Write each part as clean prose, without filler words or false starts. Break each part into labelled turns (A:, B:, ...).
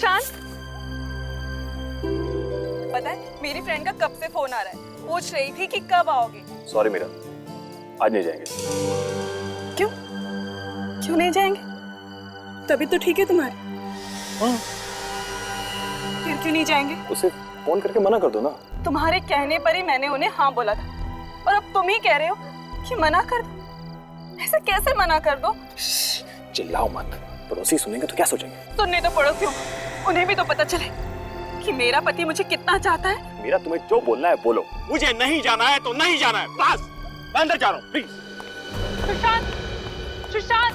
A: सुशांत, पता है मेरी फ्रेंड का कब से फोन आ रहा है, पूछ रही थी कि कब आओगे।
B: सॉरी मीरा, आज नहीं जाएंगे।
A: क्यों क्यों नहीं जाएंगे? तभी तो ठीक है तुम्हारी।
B: हाँ।
A: फिर क्यों नहीं जाएंगे?
B: उसे फोन करके मना कर दो ना।
A: तुम्हारे कहने पर ही मैंने उन्हें हाँ बोला था, और अब तुम ही कह रहे हो कि मना कर दो। ऐसा कैसे मना कर दो?
B: चिल्लाओ मत, पड़ोसी सुनेंगे तो क्या सोचेंगे?
A: सुनने तो पड़ोसियों, उन्हें भी तो पता चले कि मेरा पति मुझे कितना चाहता है।
B: मीरा, तुम्हें जो बोलना है बोलो।
C: मुझे नहीं जाना है तो नहीं जाना है, बस। मैं अंदर जा रहा हूँ, प्लीज।
A: सुशांत, सुशांत,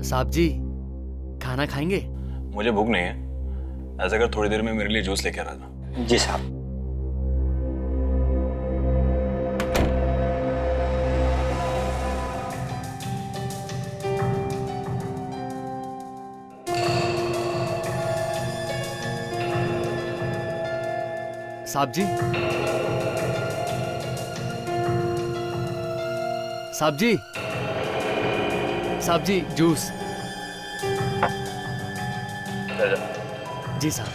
D: साहब जी, खाना खाएंगे?
B: मुझे भूख नहीं है, ऐसा कर थोड़ी देर में मेरे लिए जूस लेके आ रहा था।
C: जी साहब।
D: साहब जी, साहब जी, साहब जी, जूस। जी साहब।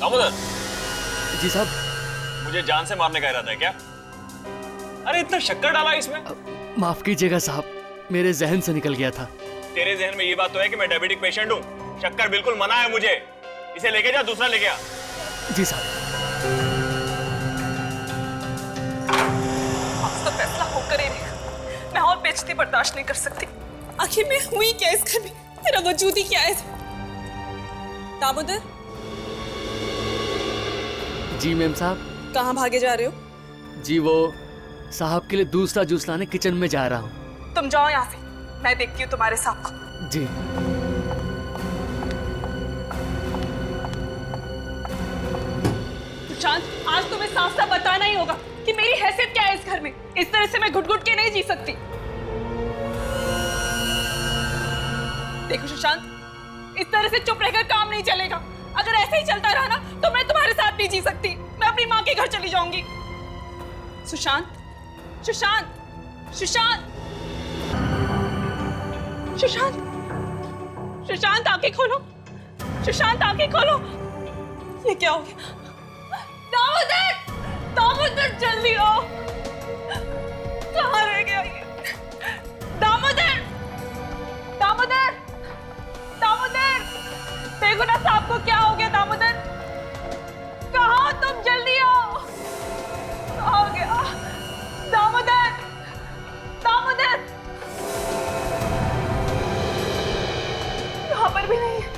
B: दामोदर,
D: जी साहब।
B: मुझे जान से मारने का इरादा है क्या? अरे इतना शक्कर डाला इसमें।
D: माफ कीजिएगा साहब, मेरे जहन से निकल गया था।
B: तेरे जहन में ये बात तो है कि मैं डायबिटिक पेशेंट हूँ। शक्कर बिल्कुल मना है मुझे। इसे लेके जा, दूसरा लेके आ।
D: जी साहब।
A: तो फैसला होकर ही रहेगा। मैं और बेइज्जती बर्दाश्त नहीं कर सकती। आखिर मैं हुई क्या इस घर में? तेरा वजूद ही क्या है? दामोदर,
D: जी मैम साहब।
A: कहाँ भागे जा रहे हो?
D: जी वो साहब के लिए दूसरा जूस लाने किचन में जा रहा हूँ।
A: तुम जाओ यहाँ से, मैं देखती हूँ तुम्हारे साहब को।
D: जी।
A: सुशांत, आज तुम्हें साफ साफ बताना ही होगा कि मेरी हैसियत क्या है इस घर में। इस तरह से मैं घुट घुट के नहीं जी सकती। देखो सुशांत, इस तरह से चुप रहकर काम नहीं चलेगा। अगर ऐसे ही चलता रहा ना तो मैं तुम्हारे साथ नहीं जी सकती। मैं अपनी माँ के घर चली जाऊंगी। सुशांत, सुशांत, सुशांत, सुशांत, सुशांत, आंखें खोलो। सुशांत, आंखें खोलो। ये क्या हो गया? दामोदर, दामोदर, जल्दी आओ। कहाँ रह गया ये? दामोदर, दामोदर, दामोदर, देखो ना साहब को क्या हो गया। दामोदर, कहाँ हो तुम? जल्दी आओ। कहाँ हो गया? दामोदर, दामोदर, यहाँ पर भी नहीं है।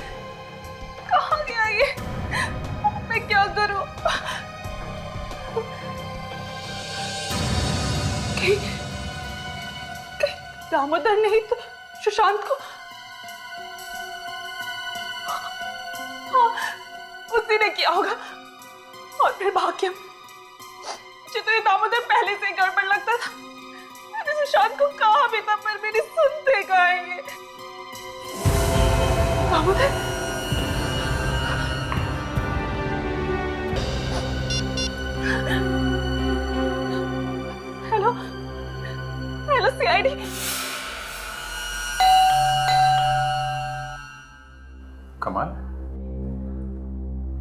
A: कहाँ गया ये? मैं क्या करूं? कहीं दामोदर नहीं तो सुशांत को। हाँ, उसी ने किया होगा। और फिर भाग्यम, मुझे तो ये दामोदर पहले से ही गड़बड़ लगता था। मैंने सुशांत को कहा भी था, पर मेरी सुनते कहाँ है ये? Damodar, hello, hello CID.
E: कमाल,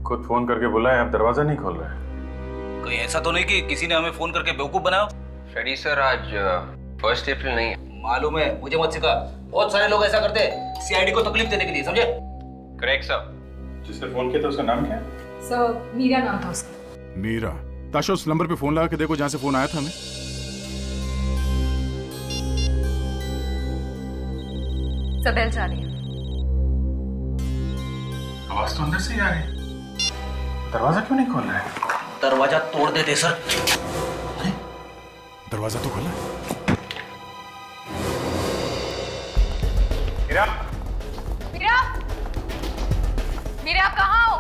E: खुद फोन करके बुलाए, आप दरवाजा नहीं खोल रहे।
F: कहीं ऐसा तो नहीं कि किसी ने हमें फोन करके बेवकूफ बनाया?
G: फ्रेडी सर, आज 1 अप्रैल नहीं है।
F: मालूम है, मुझे मत सिखा। बहुत सारे लोग ऐसा करते हैं सीआईडी को तकलीफ देने के लिए, समझे?
G: Correct sir.
E: जिसने फोन किया था उसका नाम क्या है?
H: सर, मीरा नाम था उसका।
E: मीरा। ताशा, उस नंबर पे फोन लगा के देखो जहां से फोन आया था हमें।
H: सब बेल जा रही है।
E: आवाज तो अंदर से ही आ रही है। दरवाजा क्यों नहीं खोल रहा है?
F: दरवाजा तोड़ देते सर।
E: अरे, दरवाजा तो खोला। मीरा,
H: मीरा, मीरा, आप कहाँ हो?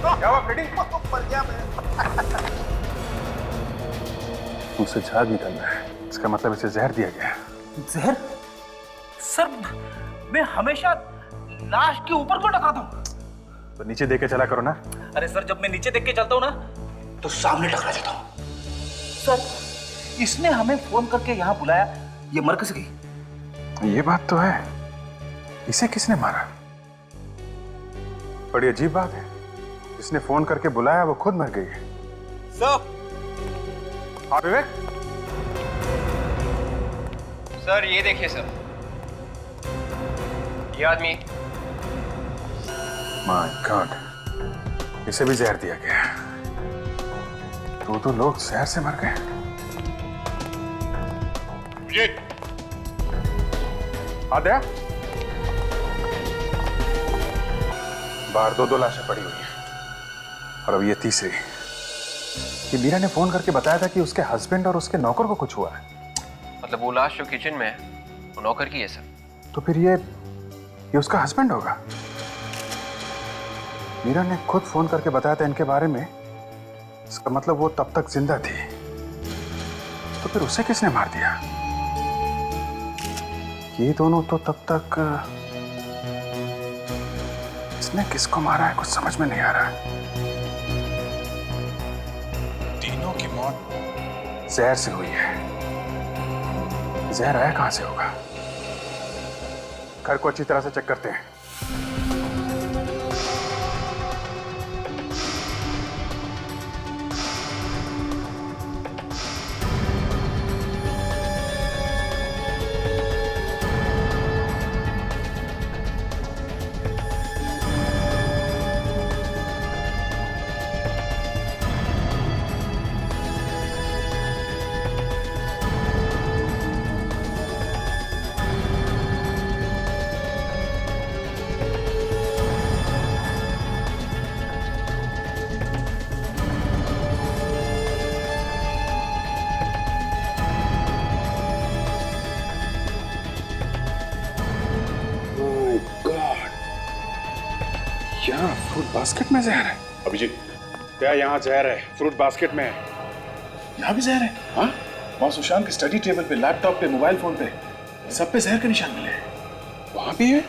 E: क्या हुआ फ्रेडी? मर गया मैं। मुझसे झाग निकल रहा है, इसका मतलब इसे जहर दिया गया।
F: जहर? सर, मैं हमेशा लाश के ऊपर को टकाता हूँ।
E: तो नीचे देके चला करो ना।
F: अरे सर, जब मैं नीचे देख के चलता हूँ ना तो सामने टकरा जाता हूं। सर, इसने हमें फोन करके यहां बुलाया, ये मर कैसे गई?
E: ये बात तो है, इसे किसने मारा? बड़ी अजीब बात है, जिसने फोन करके बुलाया वो खुद मर गई है।
C: सर,
E: हाँ विवेक,
G: सर ये देखिए सर, ये आदमी।
E: माय गॉड, इसे भी जहर दिया गया। तो लोग जहर से मर गए। आद्या, बाहर दो लाशें पड़ी हुई हैं और अब ये तीसरी। कि मीरा ने फोन करके बताया था कि उसके हस्बैंड और उसके नौकर को कुछ हुआ है।
G: मतलब वो लाश जो किचन में है वो नौकर की है सर।
E: तो फिर ये उसका हस्बैंड होगा। मीरा ने खुद फोन करके बताया था इनके बारे में, इसका मतलब वो तब तक जिंदा थी। तो फिर उसे किसने मार दिया? ये दोनों तो तब तक, इसने किसको मारा है कुछ समझ में नहीं आ रहा। तीनों की मौत जहर से हुई है। जहर आया कहां से होगा? घर को अच्छी तरह से चेक करते हैं। क्या फ्रूट बास्केट में जहर है?
C: अभिजीत, क्या यहाँ जहर है? फ्रूट बास्केट में है।
E: यहाँ भी जहर है? हाँ, वहाँ सुशांत के स्टडी टेबल पे, लैपटॉप पे, मोबाइल फोन पे, सब पे जहर के निशान मिले हैं। वहाँ भी है?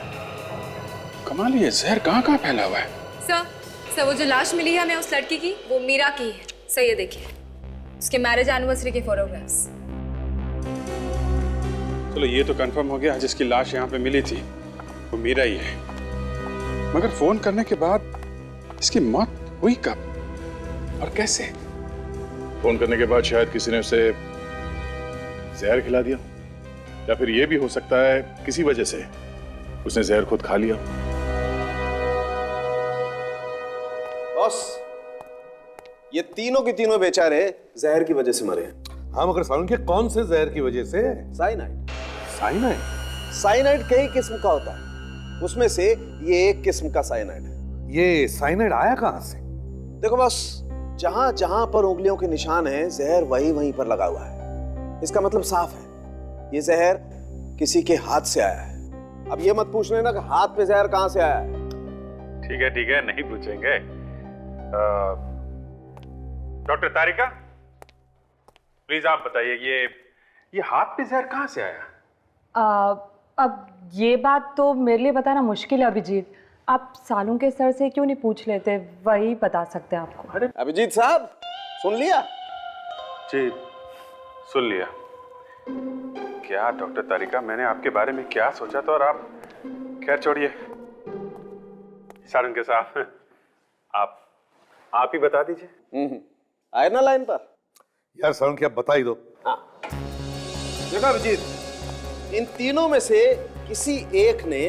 E: कमाल, ये जहर कहाँ फैला हुआ है?
H: सर वो जो लाश मिली है हमें उस लड़की की, वो मीरा की है। सर ये देखिए, उसके मैरिज एनिवर्सरी के फोटोग्राफ्स।
C: चलो ये तो कंफर्म हो गया, जिसकी लाश यहाँ पे मिली थी वो मीरा ही है। मगर फोन करने के बाद इसकी मौत हुई कब और कैसे?
I: फोन करने के बाद शायद किसी ने उसे जहर खिला दिया, या फिर यह भी हो सकता है किसी वजह से उसने जहर खुद खा लिया।
J: बॉस, ये तीनों के तीनों बेचारे जहर की वजह से मरे हैं।
K: हाँ, मगर सालून के कौन से जहर की वजह से?
J: साइनाइड।
K: साइनाइड?
J: साइनाइड कई किस्म का होता है, उसमें से ये एक किस्म का साइनाइड है।
K: ये साइनाइड आया कहां से?
J: देखो बस, जहां जहां पर उंगलियों के निशान हैं, जहर वहीं वहीं पर लगा हुआ है। इसका मतलब साफ है, ये जहर किसी के हाथ से आया है। अब ये मत पूछ लेना कि हाथ पे जहर कहां से आया है।
C: ठीक है, नहीं पूछेंगे। डॉक्टर तारिका, प्लीज आप बताइए, ये हाथ पे जहर कहां से आया?
L: अब ये बात तो मेरे लिए बताना मुश्किल है अभिजीत। आप सालू के सर से क्यों नहीं पूछ लेते, वही बता सकते हैं आपको।
J: अरे अभिजीत साहब, सुन लिया?
C: जी सुन लिया। क्या डॉक्टर तारिका, मैंने आपके बारे में क्या सोचा था और आप, खैर छोड़िए। सारंग के साथ आप ही बता दीजिए।
J: आए ना लाइन पर?
K: यार सालून की आप बता ही दो।
J: देखो अभिजीत, इन तीनों में से किसी एक ने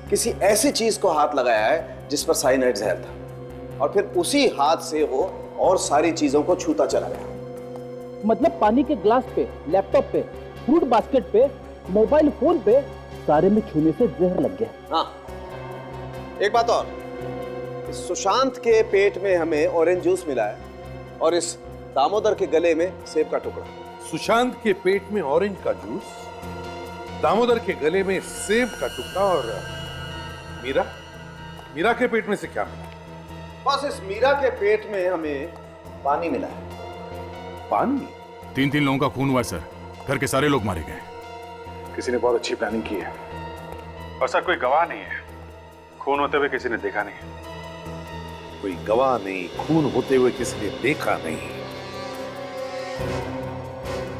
J: किसी ऐसी चीज को हाथ लगाया है जिस पर साइनाइड जहर था, और फिर उसी हाथ से वो और सारी चीजों को छूता चला गया।
M: मतलब पानी के ग्लास पे, लैपटॉप पे, फ्रूट बास्केट पे, मोबाइल फोन पे, सारे में छूने से जहर लग गया।
J: हाँ, एक बात और, इस सुशांत के पेट में हमें ऑरेंज जूस मिला है और इस दामोदर के गले में सेब का टुकड़ा।
K: सुशांत के पेट में ऑरेंज का जूस, दामोदर के गले में सेब का टुकड़ा, और मीरा के पेट में से क्या मिला?
J: बस इस मीरा के पेट में हमें पानी मिला है।
K: पानी?
I: 3 लोगों का खून हुआ सर, घर के सारे लोग मारे गए।
C: किसी ने बहुत अच्छी प्लानिंग की है, और सर कोई गवाह नहीं है, खून होते हुए किसी ने देखा नहीं।
K: कोई गवाह नहीं, खून होते हुए किसी ने देखा नहीं।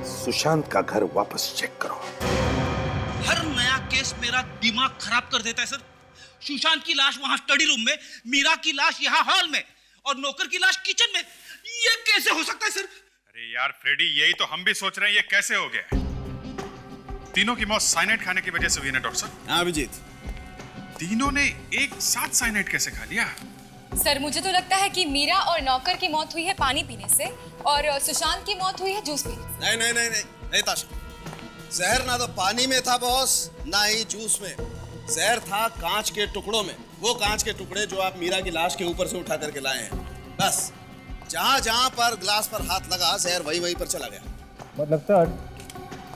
K: सुशांत का घर वापस चेक करो।
F: हर नया केस मेरा दिमाग खराब कर देता है सर। सुशांत की लाश वहां स्टडी रूम में, मीरा की लाश यहाँ हॉल में और नौकर की लाश किचन में। ये कैसे हो सकता है सर?
C: अरे यार फ्रेडी, यही तो हम भी सोच रहे हैं, ये कैसे हो गया? तीनों की मौत साइनाइड खाने की वजह से हुई ना डॉक्टर साहब?
J: हाँ अभिजीत,
C: तीनों ने एक साथ साइनाइड कैसे खा लिया?
H: सर मुझे तो लगता है कि मीरा और नौकर की मौत हुई है पानी पीने से और सुशांत की मौत हुई है जूस पीने से।
J: नहीं नहीं नहीं नहीं नहीं ताशा, जहर ना तो पानी में था बॉस, ना ही जूस में। जहर था कांच के टुकड़ों में, वो कांच के टुकड़े जो आप मीरा की लाश के ऊपर से उठा करके लाए हैं। बस जहां जहां पर ग्लास पर हाथ लगा, जहर वहीं वहीं पर चला गया।
M: मतलब सर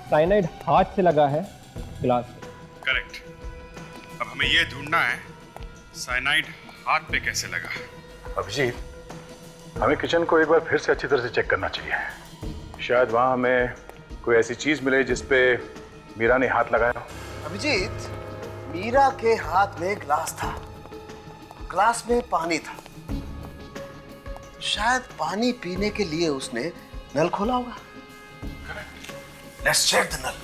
M: साइनाइड हाथ से लगा है गिलास पे।
C: करेक्ट। अब हमें ये ढूंढना है साइनाइड हाथ पे कैसे लगा।
I: अभिजीत, हमें किचन को एक बार फिर से अच्छी तरह से चेक करना चाहिए। शायद वहां हमें कोई ऐसी चीज मिले जिसपे मीरा ने हाथ लगाया हो।
J: अभिजीत, मीरा के हाथ में ग्लास था, ग्लास में पानी था। शायद पानी पीने के लिए उसने नल खोला होगा। Let's check the nal.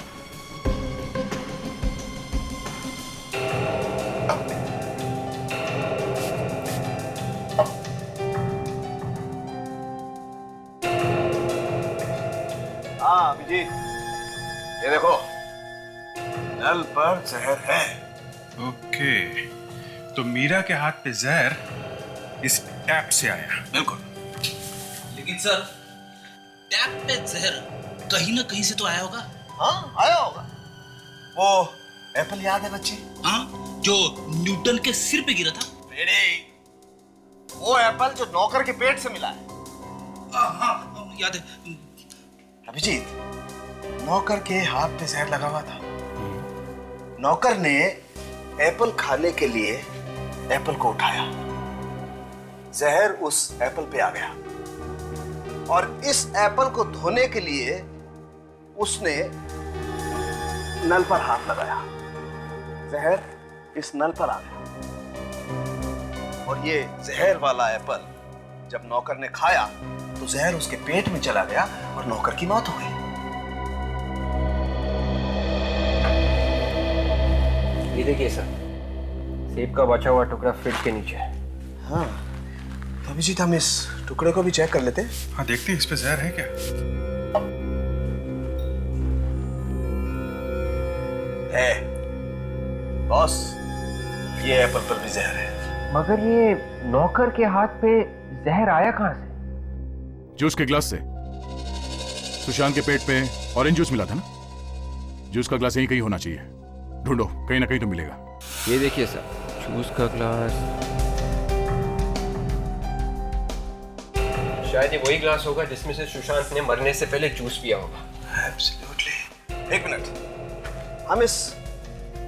J: हाँ अभिजीत, ये देखो, नल पर जहर है।
C: ओके, तो मीरा के हाथ पे जहर इस टैप से आया।
J: बिल्कुल।
F: लेकिन सर टैप पे जहर कहीं ना कहीं से तो आया होगा।
J: हाँ आया होगा। वो एप्पल याद है बच्चे?
F: हाँ, जो न्यूटन के सिर पे गिरा था।
J: वो एप्पल जो नौकर के पेट से मिला है।
F: हाँ याद है।
J: अभिजीत, नौकर के हाथ पे जहर लगा हुआ था। नौकर ने एप्पल खाने के लिए एप्पल को उठाया, जहर उस एप्पल पे आ गया और इस एप्पल को धोने के लिए उसने नल पर हाथ लगाया, जहर इस नल पर आ गया और ये जहर वाला एप्पल जब नौकर ने खाया तो जहर उसके पेट में चला गया और नौकर की मौत हो गई।
G: ये देखिए सर, सेब का बचा हुआ टुकड़ा फ्रिज के नीचे है।
J: हाँ, तो अभिजीत हम इस टुकड़े को भी चेक कर लेते हैं।
C: हाँ देखते हैं इस पे जहर है क्या।
J: है बॉस, ये एप्पल पर भी जहर है।
G: मगर ये नौकर के हाथ पे जहर आया कहां से?
I: जूस के ग्लास से। सुशांत के पेट पे ऑरेंज जूस मिला था ना, जूस का ग्लास यहीं कहीं होना चाहिए। ढूंढो, कहीं ना कहीं तो मिलेगा।
G: ये देखिए सर, जूस का ग्लास। शायद ये वही ग्लास होगा जिसमें से सुशांत ने मरने से पहले जूस पिया होगा।
J: एब्सोल्युटली। एक मिनट, हम इस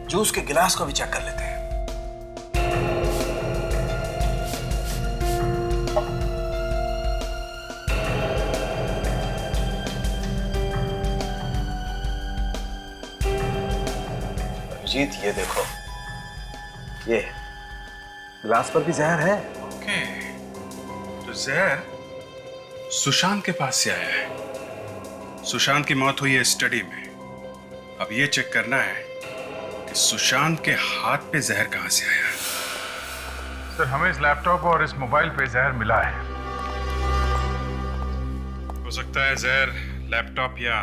J: जूस के गिलास को भी चेक कर लेते हैं। अभिजीत ये देखो, ये गिलास पर भी जहर है।
C: ओके, तो जहर सुशांत के पास से आया है। सुशांत की मौत हुई है स्टडी में। अब ये चेक करना है कि सुशांत के हाथ पे जहर कहां से आया।
I: सर, हमें इस लैपटॉप और इस मोबाइल पे जहर मिला है।
C: हो सकता है जहर लैपटॉप या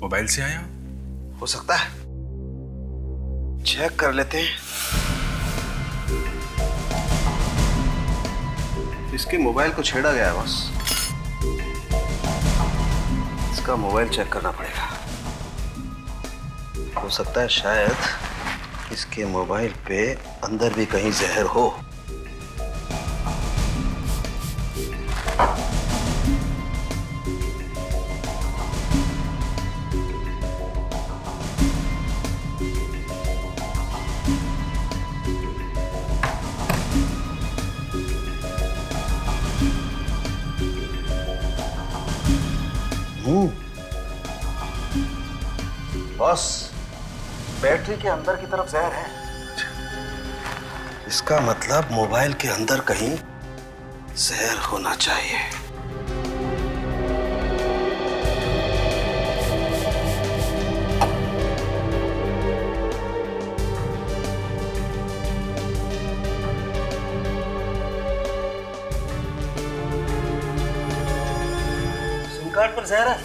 C: मोबाइल से आया।
J: हो सकता है, चेक कर लेते हैं। इसके मोबाइल को छेड़ा गया है बस, इसका मोबाइल चेक करना पड़ेगा। हो सकता है शायद इसके मोबाइल पे अंदर भी कहीं जहर हो। बॉस, बैटरी के अंदर की तरफ जहर है। इसका मतलब मोबाइल के अंदर कहीं जहर होना चाहिए।
E: सिम कार्ड पर जहर है?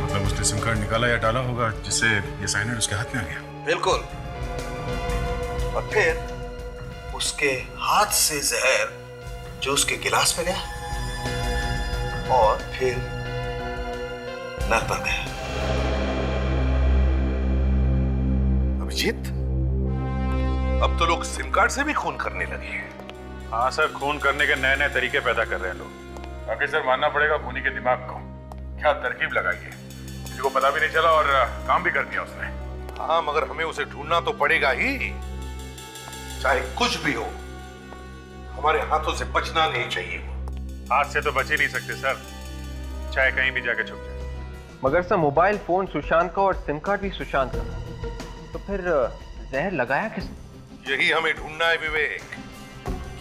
C: मतलब उसने सिम कार्ड निकाला या डाला होगा जिससे ये साइनाइड उसके हाथ में आ गया।
J: बिल्कुल। और फिर उसके हाथ से जहर जूस के गिलास में गया और फिर नल पर गया।
K: अभिजीत, अब तो लोग सिम कार्ड से भी खून करने लगे हैं।
C: हाँ सर, खून करने के नए नए तरीके पैदा कर रहे हैं लोग। बाकी सर मानना पड़ेगा खूनी के दिमाग को, क्या तरकीब लगाई है। किसी को पता भी नहीं चला और काम भी कर दिया उसने।
K: हाँ, मगर हमें उसे ढूंढना तो पड़ेगा ही, चाहे कुछ भी हो। हमारे हाथों से बचना नहीं चाहिए।
C: हाथ से तो बच ही नहीं सकते सर, चाहे कहीं भी जाके छुप जाए।
G: मगर सर मोबाइल फोन सुशांत का और सिम कार्ड भी सुशांत का, तो फिर जहर लगाया किसने?
K: यही हमें ढूंढना है विवेक।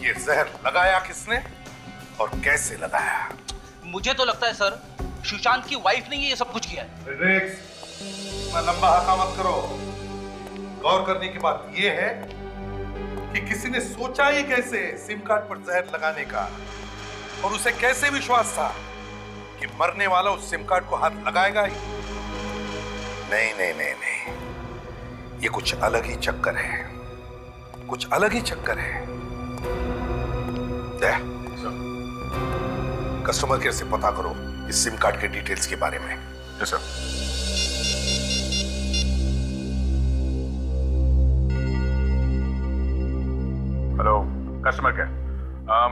K: ये जहर लगाया किसने और कैसे लगाया?
F: मुझे तो लगता है सर सुशांत की वाइफ ने ये सब कुछ किया है।
K: विवेक, इतना लंबा हका मत करो। गौर करने की बात यह है कि किसी ने सोचा ही कैसे सिम कार्ड पर जहर लगाने का, और उसे कैसे विश्वास था कि मरने वाला उस सिम कार्ड को हाथ लगाएगा ही? नहीं नहीं नहीं नहीं, ये कुछ अलग ही चक्कर है, कुछ अलग ही चक्कर है। कस्टमर केयर से पता करो इस सिम कार्ड के डिटेल्स के बारे में।
C: Yes sir. Hello customer care,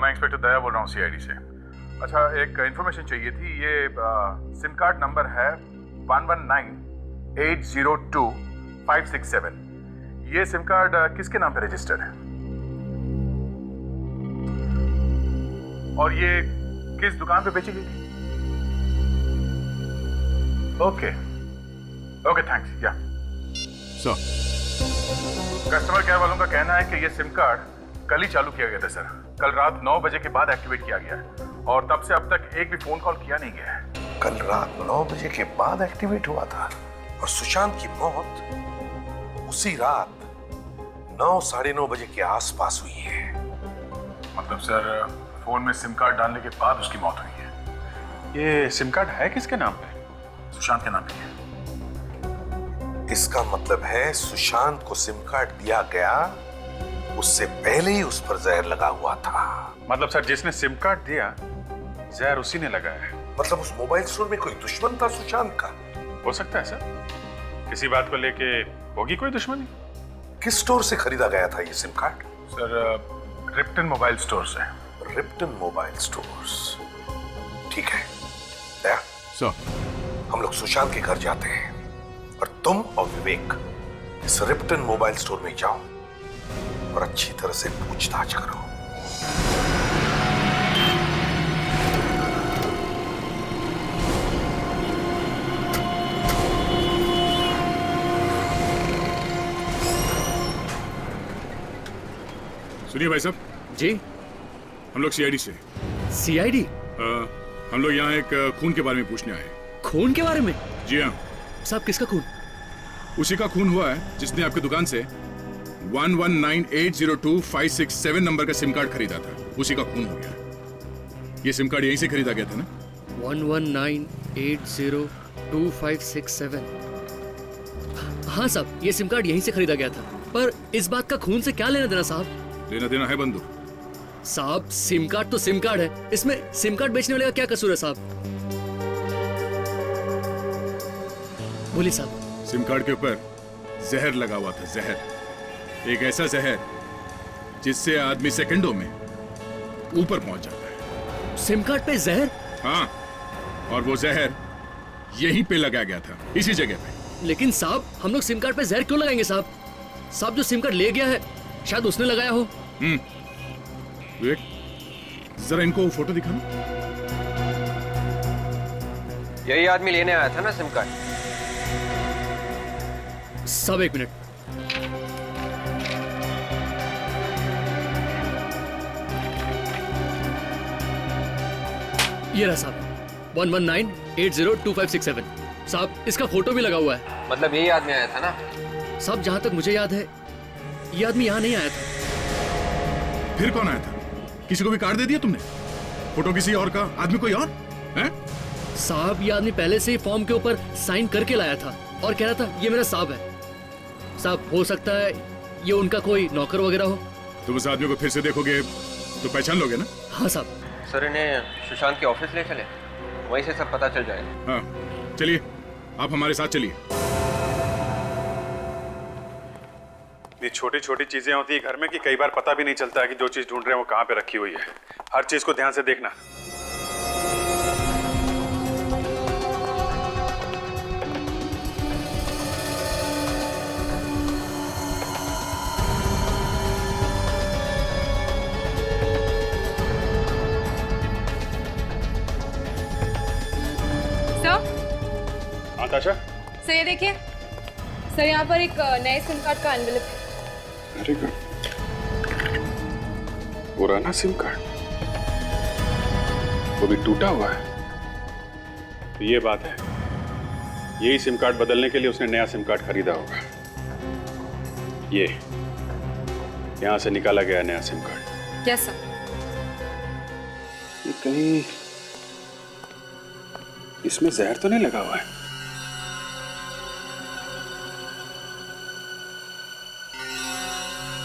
C: मैं इंस्पेक्टर दया बोल रहा हूँ सीआईडी से। अच्छा, एक इंफॉर्मेशन चाहिए थी। ये सिम कार्ड नंबर है 1198025567। ये सिम कार्ड किसके नाम पे रजिस्टर्ड है और ये किस दुकान पे बेची गई थी? Okay okay, thanks. या सर, कस्टमर केयर वालों का कहना है कि ये सिम कार्ड कल ही चालू किया गया था सर। कल रात 9 बजे के बाद एक्टिवेट किया गया है और तब से अब तक एक भी फोन कॉल किया नहीं गया है।
K: कल रात 9 बजे के बाद एक्टिवेट हुआ था और सुशांत की मौत उसी रात 9 साढ़े 9 बजे के आसपास हुई है।
C: मतलब सर फोन में सिम कार्ड डालने के बाद उसकी मौत हुई है। ये सिम कार्ड है किसके नाम पे? सुशांत के नाम पे है।
K: इसका मतलब है सुशांत को सिम कार्ड दिया गया, उससे पहले ही उस पर जहर लगा हुआ था।
C: मतलब सर जिसने सिम कार्ड दिया जहर उसी ने लगाया है।
K: मतलब उस मोबाइल स्टोर में कोई दुश्मन था सुशांत का?
C: हो सकता है सर, किसी बात को लेके होगी कोई दुश्मनी।
K: किस स्टोर से खरीदा गया था ये sim card?
C: Sir Ripton mobile store से।
K: रिप्टन मोबाइल स्टोर्स, ठीक है। दया
C: सर,
K: हम लोग सुशांत के घर जाते हैं और तुम और विवेक इस रिप्टन मोबाइल स्टोर में जाओ और अच्छी तरह से पूछताछ करो।
C: सुनिए भाई साहब।
D: जी,
C: हम लोग सीआईडी से।
D: सीआईडी?
C: हम लोग यहाँ एक खून के बारे में पूछने आए।
D: खून के बारे में?
C: जी हाँ
D: साहब, किसका खून?
C: उसी का खून हुआ है जिसने आपकी दुकान से 1198025567 नंबर का सिम कार्ड खरीदा था। उसी का खून हो गया। ये सिम कार्ड यहीं से खरीदा गया था ना?
D: 1198025567। हाँ साहब, ये सिम कार्ड यहीं से खरीदा गया था। पर इस बात का खून से क्या लेना देना साहब?
C: लेना देना है बंधु
D: साहब। सिम कार्ड तो सिम कार्ड है, इसमें सिम कार्ड बेचने वाले का क्या कसूर है साहब? बोलिए साहब।
C: सिम कार्ड के ऊपर जहर लगा हुआ था। जहर, एक ऐसा जहर जिससे आदमी सेकंडों में ऊपर पहुंच जाता है।
D: सिम कार्ड पे जहर?
C: हाँ, और वो जहर यहीं पे लगाया गया था, इसी जगह पे।
D: लेकिन साहब, हम लोग सिम कार्ड पे जहर क्यों लगाएंगे साहब? साहब, जो सिम कार्ड ले गया है शायद उसने लगाया हो।
C: विवेक, जरा इनको फोटो दिखाना।
G: यही आदमी लेने आया था ना सिम कार्ड?
D: साहब एक मिनट। ये रहा साहब, 119802567। साहब इसका फोटो भी लगा हुआ है।
G: मतलब यही आदमी आया था ना?
D: साहब जहां तक मुझे याद है ये आदमी यहाँ नहीं आया था।
I: फिर कौन आया था? किसी को भी कार्ड दे दिया तुमने? फोटो किसी और का, आदमी कोई और है?
D: साहब ये आदमी पहले से ही फॉर्म के ऊपर साइन करके लाया था और कह रहा था ये मेरा साहब है। साहब हो सकता है ये उनका कोई नौकर वगैरह हो।
I: तुम उस आदमी को फिर से देखोगे तो पहचान लोगे ना?
D: हाँ साहब।
G: सर इन्हें सुशांत के ऑफिस ले चले, वहीं से सब पता चल जाएगा।
I: हाँ चलिए, आप हमारे साथ चलिए।
C: ये छोटी छोटी चीजें होती है घर में कि कई बार पता भी नहीं चलता है कि जो चीज ढूंढ रहे हैं वो कहाँ पे रखी हुई है। हर चीज को ध्यान से देखना।
H: सर,
C: आताशा,
H: सर ये देखिए, सर यहाँ पर एक नए सिम कार्ड का एनवेलप है।
C: Very good. पुराना सिम कार्ड, वो भी टूटा हुआ है। तो ये बात है, यही सिम कार्ड बदलने के लिए उसने नया सिम कार्ड खरीदा होगा। ये यहां से निकाला गया नया सिम कार्ड।
H: Yes sir.
C: ये कहीं इसमें जहर तो नहीं लगा हुआ है?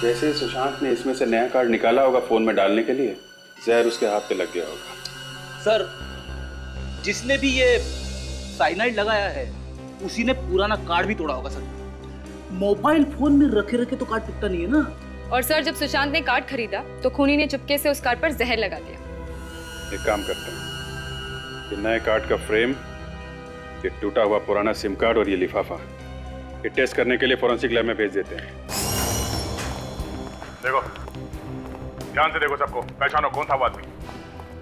C: जैसे सुशांत ने इसमें से नया कार्ड निकाला होगा फोन में डालने के लिए, जहर उसके हाथ पे लग गया होगा।
F: सर, जिसने भी ये साइनाइड लगाया है उसी ने पुराना कार्ड भी तोड़ा होगा सर। मोबाइल फोन में रखे रखे तो कार्ड टूटता नहीं है ना।
H: और सर जब सुशांत ने कार्ड खरीदा तो खूनी ने चुपके से उस कार्ड पर जहर लगा दिया।
C: एक काम करते हैं, ये नए कार्ड का फ्रेम, ये टूटा हुआ पुराना सिम कार्ड और ये लिफाफा, ये टेस्ट करने के लिए फॉरेंसिक लैब में भेज देते हैं।
I: देखो, ध्यान से देखो सबको, पहचानो कौन था वो आदमी।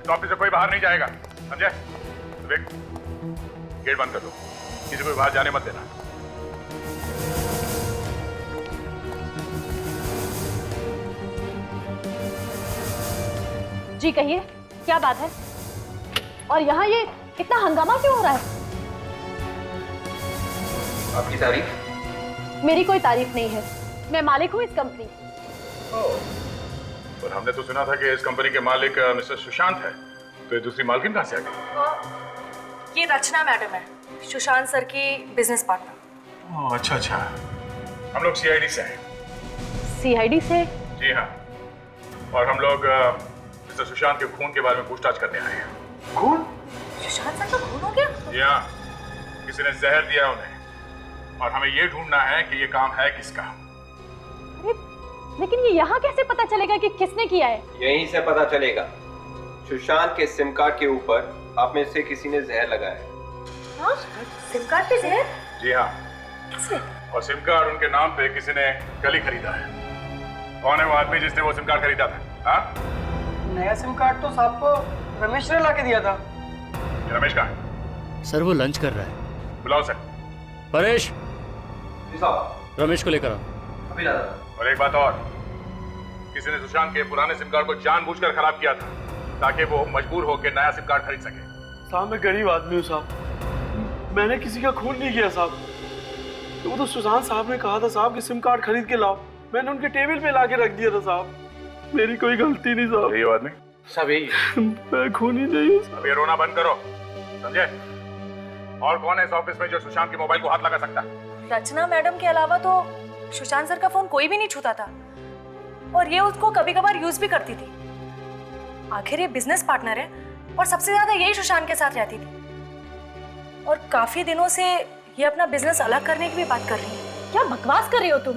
I: इस ऑफिस से कोई बाहर नहीं जाएगा, समझे? विवेक, गेट बंद कर दो, किसी को भी बाहर जाने मत देना।
N: जी कहिए, क्या बात है? और यहाँ ये इतना हंगामा क्यों हो रहा है?
G: आपकी तारीफ?
N: मेरी कोई तारीफ नहीं है, मैं मालिक हूँ इस कंपनी।
I: पर हमने तो सुना था कि इस कंपनी के मालिक मिस्टर सुशांत है, तो ये दूसरी मालकिन कहाँ से आ गई?
N: ये रचना मैडम है, सुशांत सर की बिजनेस पार्टनर।
I: ओह अच्छा अच्छा, हम लोग सीआईडी से हैं।
N: सीआईडी से?
I: जी हाँ, और हम लोग मिस्टर सुशांत के खून के बारे में पूछताछ करने आए हैं।
N: खून? सुशांत सर का खून हो गया?
I: जी हाँ, किसी ने जहर दिया उन्हें, और हमें ये ढूंढना है कि ये काम है किसका।
N: अरे लेकिन ये यहाँ कैसे पता चलेगा कि किसने किया है?
G: यहीं से पता चलेगा। सुशांत के सिम कार्ड के ऊपर आप में से किसी ने जहर लगाया है।
N: हाँ? सिम कार्ड पे जहर?
I: जी हाँ।
N: किसने?
I: और सिम कार्ड उनके नाम पे किसी ने कल ही खरीदा है। कौन है वो आदमी जिसने वो सिम कार्ड खरीदा था? हाँ?
O: नया सिम कार्ड तो साहब को रमेश ने ला के दिया था।
I: रमेश कहाँ है?
D: सर वो लंच कर रहा है।
I: बुलाओ सर।
D: परेश,
F: जी साहब।
D: रमेश को लेकर आओ।
F: अभी ला रहा।
I: और एक बात और, किसी ने सुशांत के पुराने सिम कार्ड को जानबूझकर खराब किया था ताकि वो मजबूर होकर नया सिम कार्ड खरीद सके।
O: साहब मैं गरीब आदमी हूँ साहब, मैंने किसी का खून नहीं किया साहब। तो वो तो सुशांत साहब ने कहा था साहब कि सिम कार्ड खरीद के लाओ, मैंने उनके टेबल पे ला के रख दिया था साहब। मेरी कोई गलती नहीं साहब।
I: यही आदमी?
F: सब यही।
O: मैं खूनी नहीं हूँ।
I: अब ये रोना बंद करो, समझे? और कौन है इस ऑफिस में जो सुशांत के मोबाइल को हाथ लगा सकता है?
N: रचना मैडम के अलावा तो सुशांत सर का फोन कोई भी नहीं छूता था, और ये उसको कभी कभार यूज भी करती थी। आखिर ये बिजनेस पार्टनर है और सबसे ज्यादा यही सुशांत के साथ रहती थी, और काफी दिनों से ये अपना बिजनेस अलग करने की भी बात कर रही है। क्या बकवास कर रही हो तुम?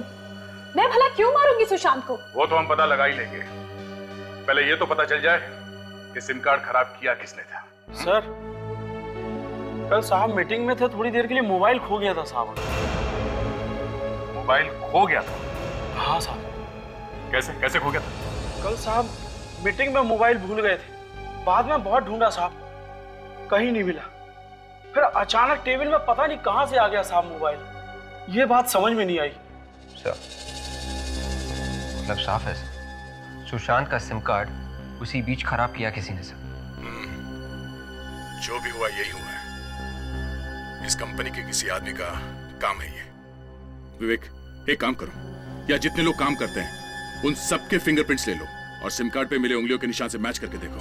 N: मैं भला क्यों मारूंगी सुशांत को?
I: वो तो हम पता लगा ही लेंगे, पहले ये तो पता चल जाए कि सिम कार्ड खराब किया किसने था।
O: सर कल साहब मीटिंग में थे, थोड़ी देर के लिए मोबाइल खो गया था साहब।
I: मोबाइल खो गया था?
O: हाँ साहब।
I: कैसे कैसे खो गया था?
O: कल साहब मीटिंग में मोबाइल भूल गए थे, बाद में बहुत ढूंढा साहब, कहीं नहीं मिला। फिर अचानक टेबल में पता नहीं कहां से आ गया साहब मोबाइल। ये बात समझ में नहीं आई।
G: मतलब साफ है, सुशांत का सिम कार्ड उसी बीच खराब किया किसी ने सर।
C: जो भी हुआ यही हुआ है। इस कंपनी के किसी आदमी का काम है ये। विवेक, एक काम करो, या जितने लोग काम करते हैं उन सबके फिंगरप्रिंट्स ले लो और सिम कार्ड पे मिले उंगलियों के निशान से मैच करके देखो।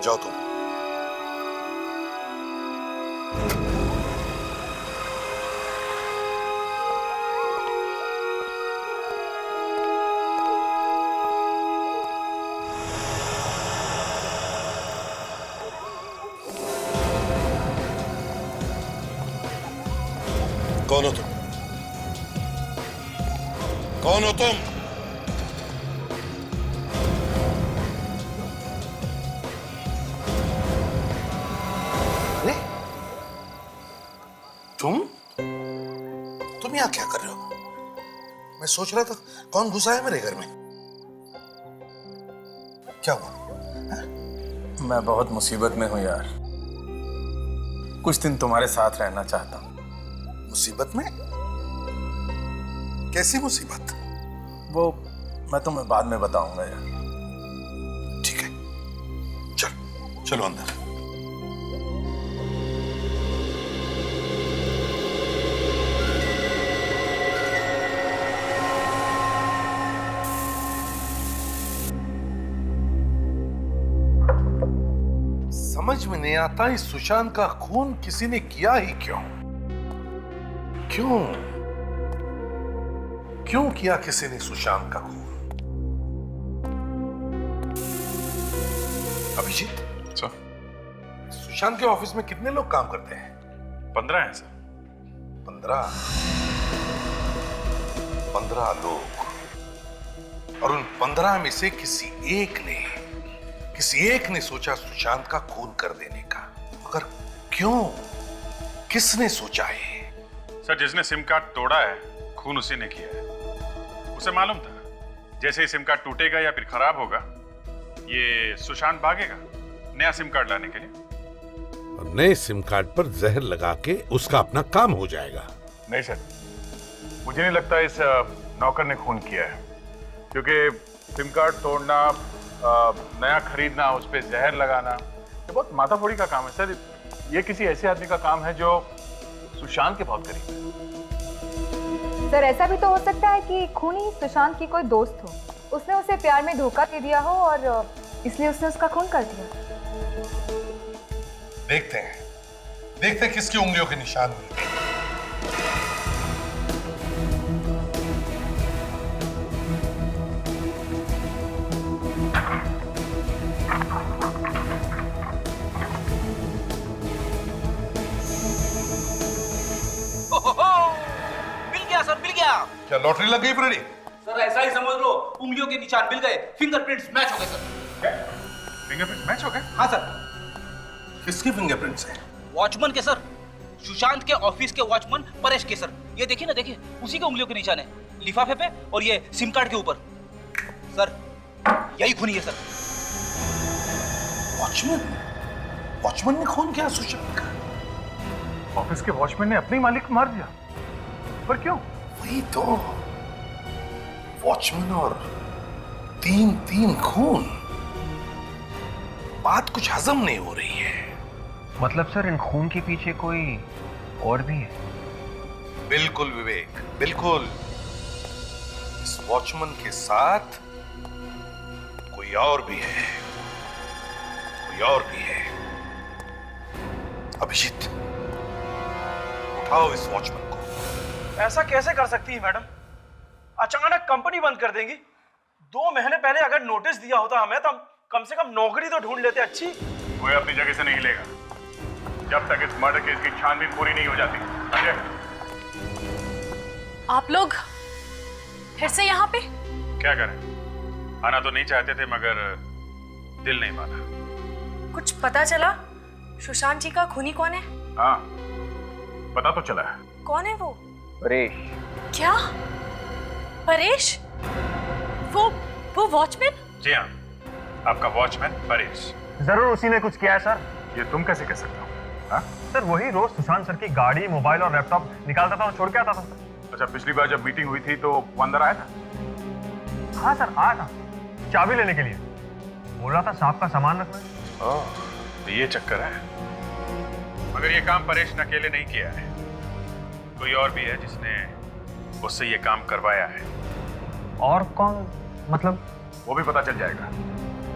K: जाओ तुम। कौन हो तुम? कौन हो तुम? तुम यहाँ क्या कर रहे हो? मैं सोच रहा था कौन घुसा है मेरे घर में। क्या हुआ?
E: मैं बहुत मुसीबत में हूं यार। कुछ दिन तुम्हारे साथ रहना चाहता हूं।
K: मुसीबत में? कैसी मुसीबत?
E: वो मैं तुम्हें बाद में बताऊंगा यार।
K: ठीक है, चलो अंदर। समझ में नहीं आता इस सुशांत का खून किसी ने किया ही क्यों? क्यों किया किसी ने सुशांत का खून? अभिजीत सर, सुशांत के ऑफिस में कितने लोग काम करते हैं?
C: 15 हैं सर।
K: 15 लोग, और उन 15 में से किसी एक ने सोचा सुशांत का खून कर देने का। मगर क्यों? किसने सोचा है?
C: सर, जिसने सिम कार्ड तोड़ा है खून उसी ने किया है। उसे मालूम था जैसे ही सिम कार्ड टूटेगा या फिर खराब होगा ये सुशांत भागेगा नया सिम कार्ड लाने के लिए।
K: और नए सिम कार्ड पर जहर लगा के उसका अपना काम हो जाएगा।
C: नहीं सर, मुझे नहीं लगता इस नौकर ने खून किया है, क्योंकि सिम कार्ड तोड़ना, नया खरीदना, उस पर जहर लगाना ये बहुत माथाफोड़ी का काम है सर। ये किसी ऐसे आदमी का काम है जो सुशांत के बहुत करीब है।
H: सर, ऐसा भी तो हो सकता है कि खूनी सुशांत की कोई दोस्त हो, उसने उसे प्यार में धोखा दे दिया हो और इसलिए उसने उसका खून कर दिया।
K: देखते हैं किसकी उंगलियों के निशान मिलते हैं।
F: मिल गया।
K: क्या लॉटरी लग गई फ्रेडी?
F: सर ऐसा ही समझ लो, उंगलियों के निशान मिल गए, फिंगरप्रिंट्स मैच हो गए सर।
C: फिंगरप्रिंट मैच हो गए?
F: हाँ सर।
K: किसके फिंगरप्रिंट्स हैं?
F: वॉचमैन के सर, सुशांत के ऑफिस के वॉचमैन परेश के सर। ये देखिए ना, देखिए उसी के उंगलियों के निशान है, लिफाफे पे और ये सिम कार्ड के ऊपर। सर यही खूनी है सर।
K: वॉचमैन ने खून किया सुशांत का?
C: ऑफिस के वॉचमैन ने अपने मालिक को मार दिया? पर क्यों?
K: वही तो, वॉचमैन और तीन खून। बात कुछ हजम नहीं हो रही है।
G: मतलब सर इन खून के पीछे कोई और भी है?
K: बिल्कुल विवेक, बिल्कुल। इस वॉचमैन के साथ कोई और भी है, अभिजीत, उठाओ इस वॉचमैन को।
O: ऐसा कैसे कर सकती है मैडम? अचानक कंपनी बंद कर देंगी? 2 महीने पहले अगर नोटिस दिया होता हमें तो हम कम से कम नौकरी तो ढूंढ लेते। अच्छी,
C: कोई अपनी जगह से नहीं हिलेगा जब तक इस मर्डर केस की छानबीन पूरी नहीं हो जाती।
N: आप लोग फिर से यहाँ पे?
C: क्या करें, आना तो नहीं चाहते थे मगर दिल नहीं माना।
N: कुछ पता चला सुशांत जी का खूनी कौन है?
C: हाँ, पता तो चला है।
N: कौन है वो?
G: परेश।
N: क्या? परेश? वो वॉचमैन?
C: जी हाँ, आपका वॉचमैन परेश।
O: जरूर उसी ने कुछ किया है सर।
C: ये तुम कैसे कह सकते हो?
B: हाँ?
P: सर वही रोज सुशांत सर की गाड़ी, मोबाइल और लैपटॉप निकालता था और छोड़ के आता था सर।
I: अच्छा, पिछली बार जब मीटिंग हुई थी तो वो अंदर आया था?
P: हाँ सर आया था, चाबी लेने के लिए। बोल रहा था साहब का सामान रखना है।
C: तो ये चक्कर है। मगर ये काम परेश ने अकेले नहीं किया है, कोई और भी है जिसने उससे ये काम करवाया है।
P: और कौन? मतलब
I: वो भी पता चल जाएगा।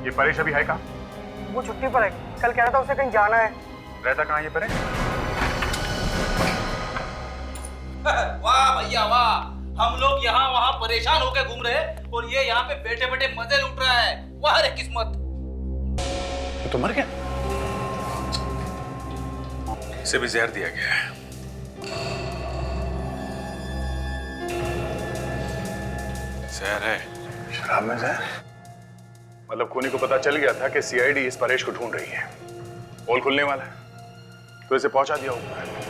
I: ये परेश अभी है कहाँ?
P: वो छुट्टी पर है, कल कह रहा था उसे कहीं जाना है।
C: रहता कहाँ ये परेश?
F: वाह भैया वाह, हम लोग यहाँ वहाँ परेशान होकर घूम रहे हैं और ये यहाँ पे बैठे बैठे मजे लूट रहा है। वाह रे किस्मत।
C: तो मर गया? इसे भी जहर दिया गया है। जहर है।
I: शराब में जहर? मतलब खूनी को पता चल गया था कि सीआईडी इस परेश को ढूंढ रही है, पोल खुलने वाला है, तो इसे पहुंचा दिया ऊपर।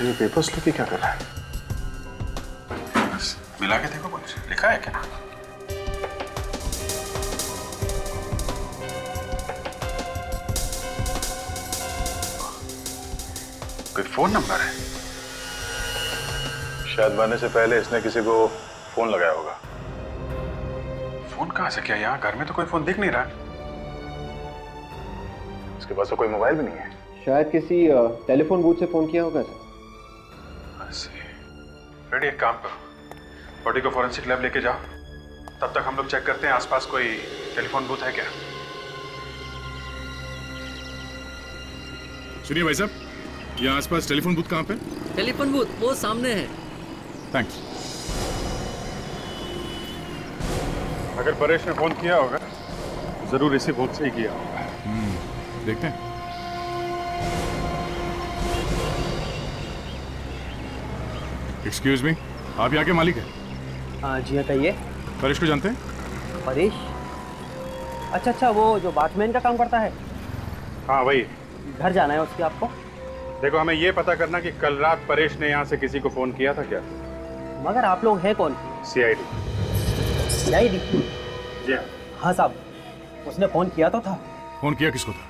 C: ये पेपर स्लिप क्या कर रहा है? बस मिला के देखो, कुछ लिखा है क्या? कोई फोन नंबर है?
I: शायद मरने से पहले इसने किसी को फोन लगाया होगा।
C: फोन कहां से? क्या यहाँ घर में तो कोई फोन दिख नहीं रहा।
I: इसके पास तो कोई मोबाइल भी नहीं है।
G: शायद किसी टेलीफोन बूथ से फोन किया होगा सर।
C: रेडी, एक काम करो, बॉडी को फॉरेंसिक लैब लेके जाओ, तब तक हम लोग चेक करते हैं आसपास कोई टेलीफोन बूथ है क्या।
E: सुनिए भाई साहब, यहाँ आसपास टेलीफोन बूथ कहाँ पे?
D: टेलीफोन बूथ वो सामने है।
E: थैंक्स।
I: अगर परेश ने फोन किया होगा जरूर इसी बूथ से ही किया होगा।
E: देखते हैं। एक्सक्यूज मी, आप यहाँ के मालिक हैं?
M: हाँ जी हाँ, कहिए।
E: परेश को जानते हैं?
M: परेश? अच्छा, वो जो वॉचमैन का काम करता है।
I: हाँ वही।
M: घर जाना है उसके आपको?
I: देखो, हमें ये पता करना कि कल रात परेश ने यहाँ से किसी को फोन किया था क्या?
M: मगर आप लोग हैं कौन?
I: सीआईडी।
M: सीआईडी?
I: जी
M: हाँ साहब, उसने फोन किया तो था।
E: फोन किया किसको था?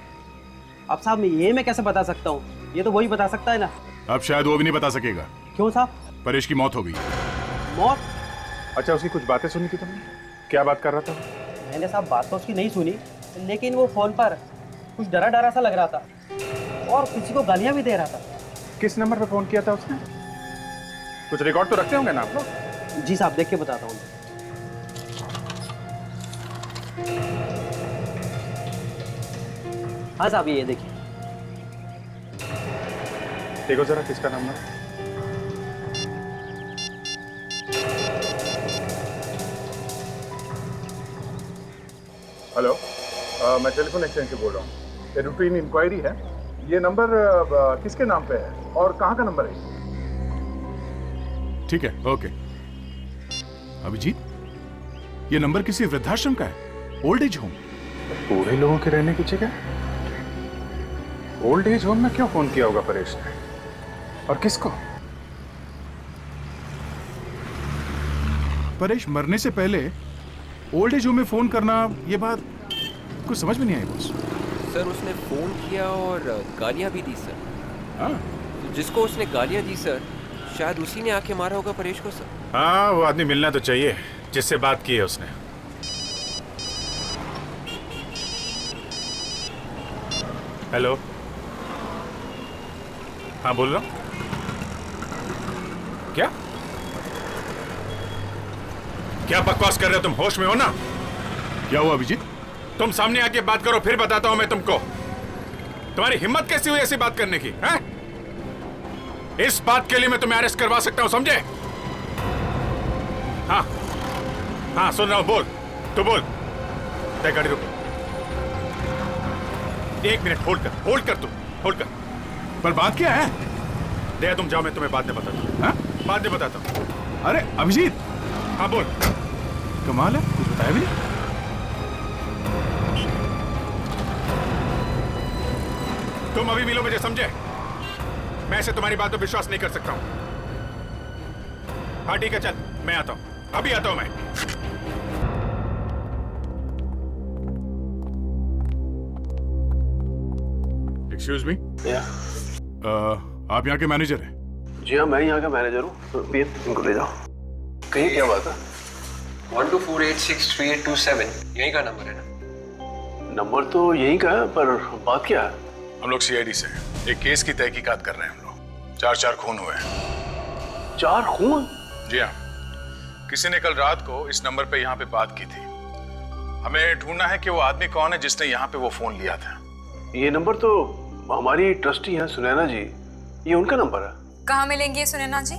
M: अब साहब ये मैं कैसे बता सकता हूँ, ये तो वही बता सकता है ना।
E: अब शायद वो भी नहीं बता सकेगा।
M: क्यों साहब?
E: परेश की मौत हो गई।
M: मौत?
I: अच्छा, उसकी कुछ बातें सुनी थी तुमने? क्या बात कर रहा था?
M: मैंने साहब बात तो उसकी नहीं सुनी, लेकिन वो फोन पर कुछ डरा डरा सा लग रहा था और किसी को गालियां भी दे रहा था।
I: किस नंबर पे फोन किया था उसने? कुछ रिकॉर्ड तो रखते होंगे ना आप लोग?
M: जी साहब, देख के बताता हूँ। हाँ साहब, ये देखिए।
I: देखो जरा किसका नंबर है। हेलो, मैं टेलीफोन एक्सचेंज से बोल रहा हूँ। ये रूटीन इंक्वायरी है। ये नंबर किसके नाम पे है और कहाँ का नंबर है?
E: ठीक है, ओके। अभिजीत, ये नंबर किसी वृद्धाश्रम का है, ओल्ड एज होम।
I: बूढ़े लोगों के रहने की जगह ओल्ड एज होम में क्यों फोन किया होगा परेश ने? और किसको?
E: परेश मरने से पहले ओल्ड एज होम में फोन करना, ये बात कुछ समझ में नहीं आई बॉस।
Q: सर उसने फोन किया और गालियां भी दी सर।
E: हाँ?
Q: जिसको उसने गालियां दी सर, शायद उसी ने आके मारा होगा परेश को सर।
C: हाँ, वो आदमी मिलना तो चाहिए जिससे बात की है उसने। हेलो, हाँ बोल रहा हूँ। क्या क्या बकवास कर रहे हो तुम? होश में हो ना?
E: क्या हुआ अभिजीत?
C: तुम सामने आके बात करो, फिर बताता हूं मैं तुमको। तुम्हारी हिम्मत कैसी हुई ऐसी बात करने की? हैं? इस बात के लिए मैं तुम्हें अरेस्ट करवा सकता हूं, समझे? हाँ हाँ, सुन रहा हूं, बोल। तू बोल। दे गाड़ी रुको। 1 मिनट होल्ड कर तू, होल्ड कर।
E: पर बात क्या है?
C: दे, तुम जाओ, मैं तुम्हें बाद में बताता हूँ। हाँ, बाद में बताता हूँ।
E: अरे अभिजीत।
C: हाँ बोल।
E: कमाल है, कुछ बताया भी नहीं।
C: तुम अभी मिलो मुझे, समझे? मैं ऐसे तुम्हारी बात पर विश्वास नहीं कर सकता हूं। हाँ ठीक है, चल मैं आता हूं। अभी आता हूं मैं।
E: एक्सक्यूज मी, आप यहाँ के मैनेजर हैं?
G: जी हाँ, मैं यहाँ का मैनेजर हूँ। पीएम, इनको ले जाओ। कहीं क्या बात है?
Q: 1248632827 यही का नंबर है ना?
E: नंबर तो यही का है, पर बात क्या है? हम लोग सीआईडी से एक केस की तहकीकात कर रहे हैं। हम लोग 4 खून हुए हैं। 4 खून? जी हाँ। किसी ने कल रात को इस नंबर पे यहाँ पे बात की थी। हमें ढूंढना है कि वो आदमी कौन है जिसने यहाँ पे वो फोन लिया था। ये नंबर तो हमारी ट्रस्टी है सुनैना जी, ये उनका नंबर है।
H: कहाँ मिलेंगे सुनैना जी?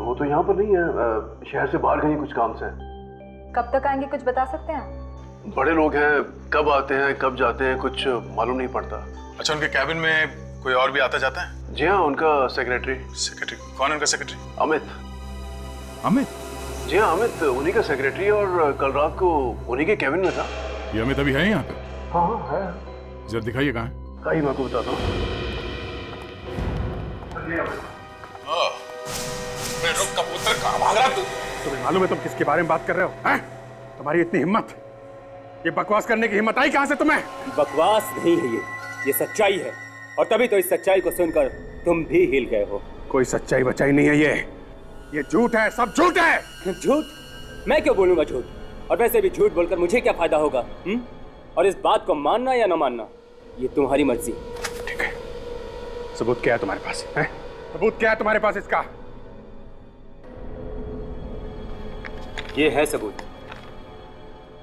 E: वो तो यहाँ पर नहीं है, शहर से बाहर गई कुछ काम से।
H: कब तक आएंगे, कुछ बता सकते हैं?
E: बड़े लोग हैं, कब आते हैं कब जाते हैं कुछ मालूम नहीं पड़ता। अच्छा, उनके कैबिन में कोई और भी आता जाता है? जी हाँ, उनका सेक्रेटरी। सेक्रेटरी कौन है उनका सेक्रेटरी? अमित। अमित? जी हाँ, अमित उन्हीं का सेक्रेटरी, और कल रात को उन्हीं के कैबिन में था। ये अमित अभी है यहाँ पे? हाँ हाँ है। जरा दिखाइए कहाँ है। कहीं मैं आपको बताता हूँ। कबूतर कहाँ भाग रहा तू?
C: तुम्हें मालूम है तुम किसके बारे में बात कर रहे हो? हैं? तुम्हारी इतनी हिम्मत, ये बकवास करने की हिम्मत आई कहाँ से तुम्हें?
R: बकवास नहीं है ये सच्चाई है, और तभी तो इस सच्चाई को सुनकर तुम भी हिल गए हो।
C: कोई सच्चाई बचाई नहीं है, ये झूठ है, सब झूठ है।
R: झूठ? मैं क्यों बोलूंगा झूठ? और वैसे भी झूठ बोलकर मुझे क्या फायदा होगा? और इस बात को मानना या न मानना ये तुम्हारी मर्जी।
C: ठीक है, सबूत क्या है तुम्हारे पास? है? सबूत क्या है तुम्हारे पास इसका?
R: ये है सबूत।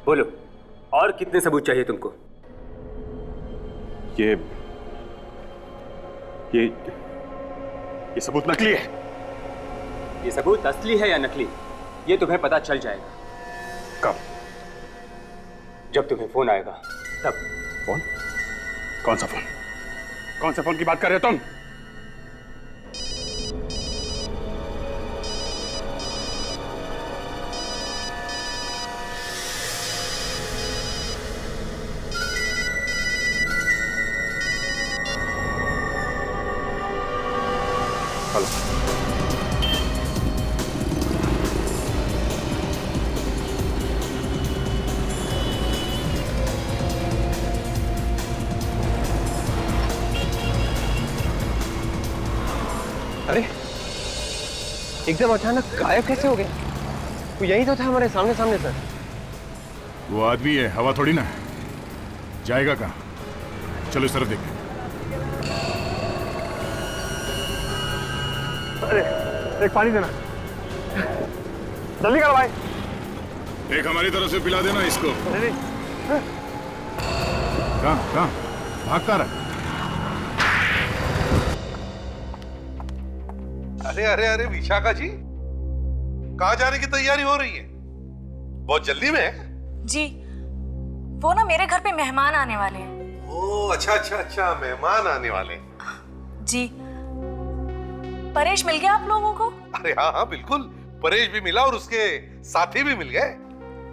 R: बोलो, और कितने सबूत चाहिए तुमको?
C: ये सबूत नकली है।
R: ये सबूत असली है या नकली, ये तुम्हें पता चल जाएगा।
C: कब?
R: जब तुम्हें फोन आएगा तब।
C: फोन? कौन सा फोन? कौन से फोन की बात कर रहे हो तुम?
G: अरे एकदम अचानक गायब कैसे हो गए? वो यही तो था हमारे सामने सामने सर।
E: वो आदमी है, हवा थोड़ी ना है। जाएगा कहाँ? चलो इस तरफ देखें।
P: अरे एक पानी देना, जल्दी करो भाई।
E: एक हमारी तरफ से पिला देना इसको। कहाँ भागता रहा?
K: अरे अरे अरे विशाखा जी, कहाँ जाने की तैयारी हो रही है? बहुत जल्दी में है?
N: जी, वो ना मेरे घर पे मेहमान आने वाले हैं।
K: ओह अच्छा अच्छा अच्छा, मेहमान आने वाले।
N: जी, परेश मिल गया आप लोगों को?
K: अरे हाँ हाँ बिल्कुल, परेश भी मिला और उसके साथी भी मिल गए।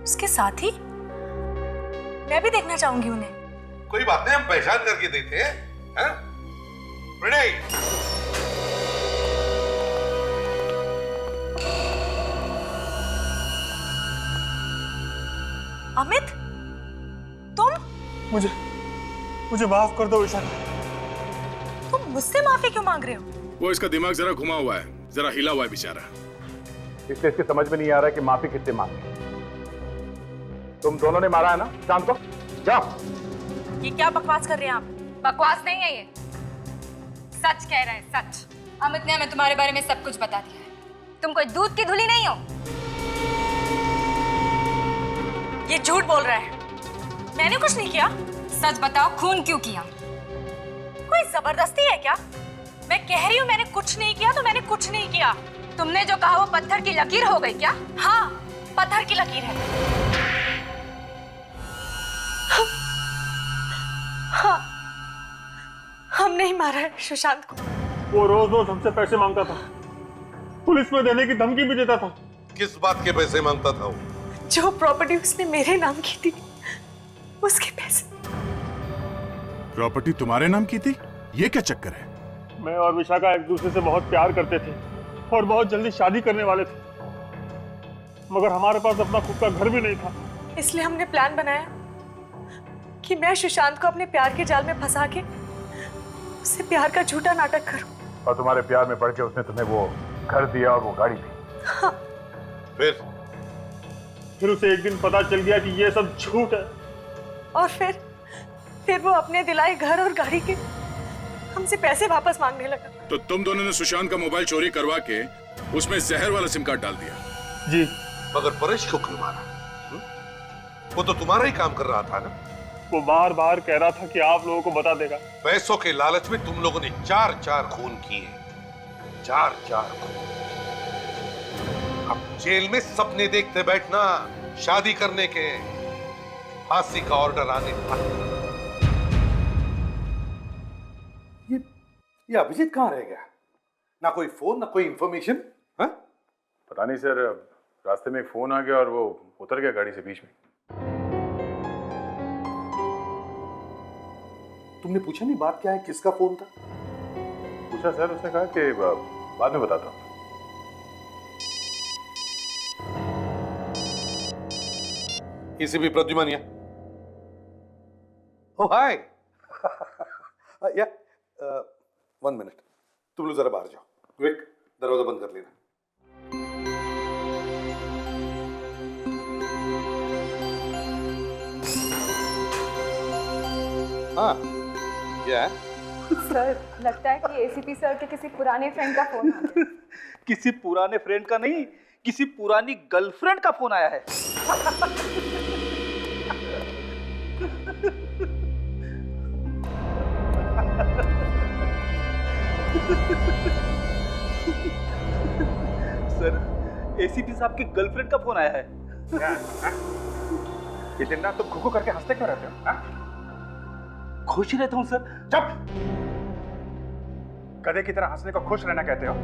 N: उसके साथी? मैं भी देखना चाहूंगी उन्हें।
K: कोई बात नहीं, हम पहचान करके देते हैं। प्रणय,
N: अमित, तुम?
P: मुझे माफ कर दो विशाखा।
N: तुम मुझसे माफी क्यों मांग रहे हो?
E: वो इसका दिमाग जरा घुमा हुआ है, जरा हिला हुआ है बेचारा।
I: इसलिए इसके समझ में नहीं आ रहा कि माफी किससे मांगे। तुम दोनों ने मारा है ना चांद को? जाओ।
N: ये क्या बकवास कर रहे हैं आप?
H: बकवास नहीं है ये, सच कह रहे हैं, सच। अमित ने हमें तुम्हारे बारे में सब कुछ बता दिया है। तुम कोई दूध की धुली नहीं हो।
N: ये झूठ बोल रहा है, मैंने कुछ नहीं किया।
H: सच बताओ, खून क्यों किया?
N: कोई जबरदस्ती है क्या? मैं कह रही हूँ मैंने कुछ नहीं किया तो मैंने कुछ नहीं किया।
H: तुमने जो कहा वो पत्थर की लकीर हो गई क्या?
N: हाँ, पत्थर की लकीर है। हाँ, हमने ही मारा है सुशांत को।
P: वो रोज रोज हमसे पैसे मांगता था, पुलिस में देने की धमकी भी देता था।
K: किस बात के पैसे मांगता था वो?
N: जो प्रॉपर्टी उसने मेरे नाम की थी, उसके पैसे।
E: प्रॉपर्टी तुम्हारे नाम की थी? ये क्या चक्कर है?
P: मैं और विशाखा एक दूसरे से बहुत प्यार करते थे और बहुत जल्दी शादी करने वाले थे।
O: मगर हमारे पास अपना खुद का घर भी नहीं था।
N: इसलिए हमने प्लान बनाया कि मैं सुशांत को अपने प्यार के जाल में फंसा के उससे प्यार का झूठा नाटक करूं।
I: और तुम्हारे प्यार में पड़ के उसने तुम्हें वो घर दिया और वो गाड़ी दी।
N: हाँ।
O: फिर उसे एक दिन पता चल गया कि ये सब झूठ है।
N: और फिर वो अपने दिलाए घर और गाड़ी के हमसे पैसे वापस मांगने लगा।
E: तो तुम दोनों ने सुशांत का मोबाइल चोरी करवा के उसमें जहर वाला सिम कार्ड डाल दिया?
O: जी।
K: मगर परेश को क्यों मारा? वो तो तुम्हारा ही काम कर रहा था ना।
O: वो बार बार कह रहा था कि आप लोगों को बता देगा।
K: पैसों के लालच में तुम लोगों ने 4 खून किए, 4 खून। अब जेल में सपने देखते बैठना, शादी करने के, फांसी का ऑर्डर आने तक।
I: ये अभिजीत कहाँ रह गया? ना कोई फोन ना कोई इंफॉर्मेशन। हाँ? पता नहीं सर, रास्ते में एक फोन आ गया और वो उतर गया गाड़ी से बीच में। तुमने पूछा नहीं बात क्या है, किसका फोन था? पूछा सर, उसने कहा कि बाद में बताता हूँ।
K: एसीपी प्रद्युमन या? ओ हाय। या 1 मिनट, तुम लोग जरा बाहर जाओ। विक, दरवाजा बंद कर लेना।
H: हाँ, क्या है? सर, लगता है कि एसीपी सर के किसी पुराने फ्रेंड का फोन आ गया।
F: किसी पुराने फ्रेंड का नहीं, किसी पुरानी गर्लफ्रेंड का फोन आया है। सर, एसीपी साहब की गर्लफ्रेंड का फोन आया है।
I: ये दिन रात तुम घुघु करके हंसते क्यों रहते हो?
F: खुश ही रहता हूँ सर।
I: चुप! गधे की तरह हंसने को खुश रहना कहते हो?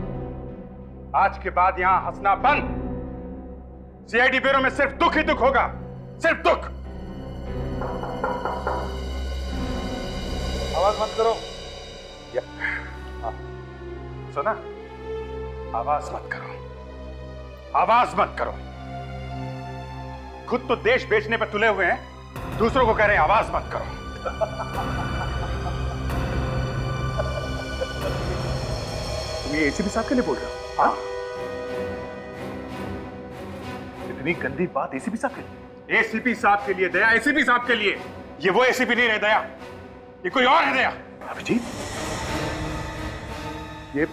I: आज के बाद यहां हंसना बंद। सीआईडी ब्यूरो में सिर्फ दुख ही दुख होगा, सिर्फ दुख। आवाज मत करो। सुना? आवाज मत करो, आवाज मत करो। खुद तो देश बेचने पर तुले हुए हैं, दूसरों को कह रहे हैं आवाज मत करो। तुम ये एसीपी साहब के लिए बोल रहे हो? हाँ? इतनी गंदी बात एसीपी साहब के लिए? एसीपी साहब के लिए दया, एसीपी साहब के लिए। ये वो एसीपी नहीं रहे दया, ये कोई और है दया। अभिजीत, ये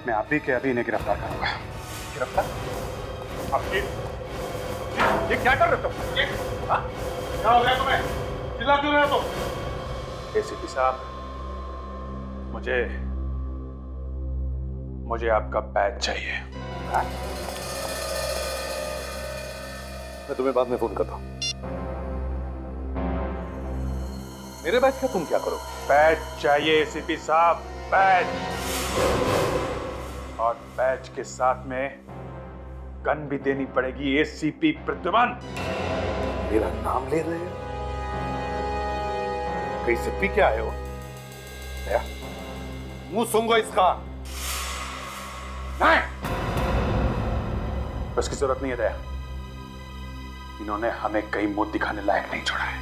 I: मैं अभी के अभी इन्हें गिरफ्तार करूंगा। गिरफ्तार? अभिजीत, ये क्या कर रहे तुम? हाँ? क्या हो गया तुम्हें? चिल्ला क्यों रहे हो तुम? एसीपी साहब, मुझे आपका बैच चाहिए। हाँ?
K: मैं तुम्हें बाद में फोन करता हूं। मेरे बैच का तुम क्या करो?
I: बैच चाहिए एसीपी साहब, बैच। और बैच के साथ में गन भी देनी पड़ेगी। एसीपी प्रद्युमन।
K: मेरा नाम ले रहे हो? कहीं से पी के आए हो? मुंह सूंघो इसका।
I: नहीं, उसकी जरूरत नहीं है दया। इन्होंने हमें कहीं मुंह दिखाने लायक नहीं छोड़ा है।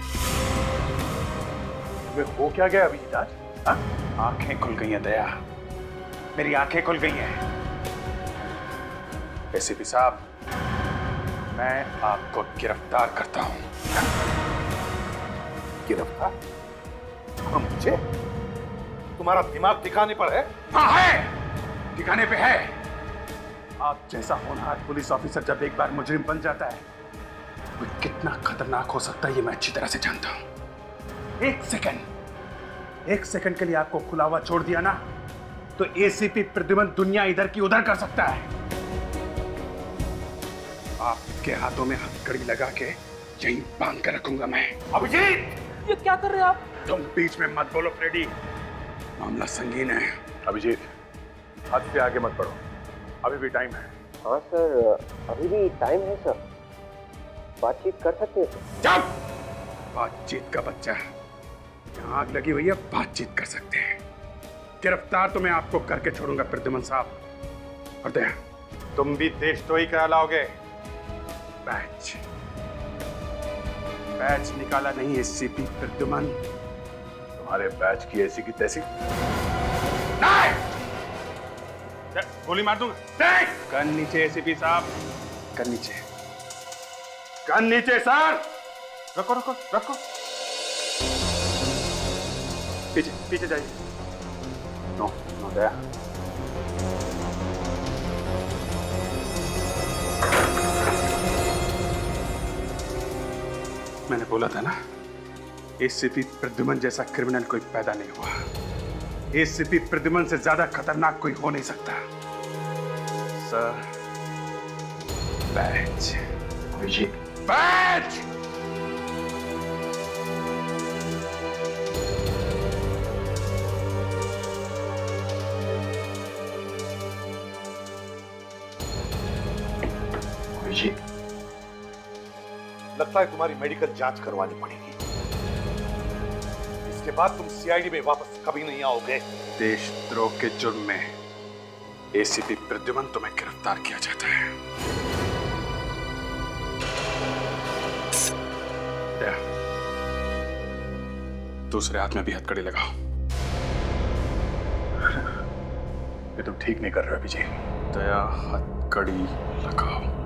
I: तुम्हें हो क्या गया अभिजीत आज? हाँ? आंखें खुल गई हैं दया, मेरी आंखें खुल गई हैं। एसीपी साहब, मैं आपको गिरफ्तार करता हूं।
K: गिरफ्तार? हाँ, मुझे? तुम्हारा दिमाग ठिकाने पर है?
I: हाँ है, ठिकाने पे है। आप जैसा होनहार पुलिस ऑफिसर जब एक बार मुजरिम बन जाता है, वो कितना खतरनाक हो सकता है ये मैं अच्छी तरह से जानता हूं। एक सेकंड के लिए आपको खुला हुआ छोड़ दिया ना, तो एसीपी प्रद्युमन दुनिया इधर की उधर कर सकता है। आपके हाथों में हथकड़ी लगा के यहीं बांध कर रखूंगा मैं। अभिजीत,
F: ये क्या कर रहे हो आप?
I: तुम बीच में मत बोलो फ्रेडी, मामला संगीन है। अभिजीत, हद से आगे मत बढ़ो, अभी भी टाइम है।
G: हाँ सर, अभी भी टाइम है सर, बातचीत कर सकते हैं सर।
I: चुप! बातचीत का बच्चा, यहाँ आग लगी हुई है, बातचीत कर सकते हैं। गिरफ्तार तो मैं आपको करके छोड़ूंगा प्रद्युमन साहब। और दया, तुम भी देशद्रोही कहलाओगे। बैच बैच निकाला नहीं एसीपी प्रद्युमन।
E: तुम्हारे बैच की ऐसी की तैसी।
I: गोली मार दूंगा। गन नीचे एसीपी साहब, गन नीचे, गन नीचे सर। रखो रखो रखो, पीछे पीछे जाइए। नो नो दया। मैंने बोला था ना, एसीपी प्रद्युमन जैसा क्रिमिनल कोई पैदा नहीं हुआ। एसीपी प्रद्युमन से ज्यादा खतरनाक कोई हो नहीं सकता। Sir, batch batch.
K: लगता है तुम्हारी मेडिकल जांच करवानी पड़ेगी। इसके बाद तुम सीआईडी में वापस कभी नहीं आओगे।
I: देशद्रोह के जुर्म में एसीपी प्रद्युमन तुम्हें गिरफ्तार किया जाता है। दूसरे हाथ में भी हथकड़ी लगाओ।
E: ये तुम ठीक नहीं कर रहे अभिजीत।
I: दया, हथकड़ी लगाओ।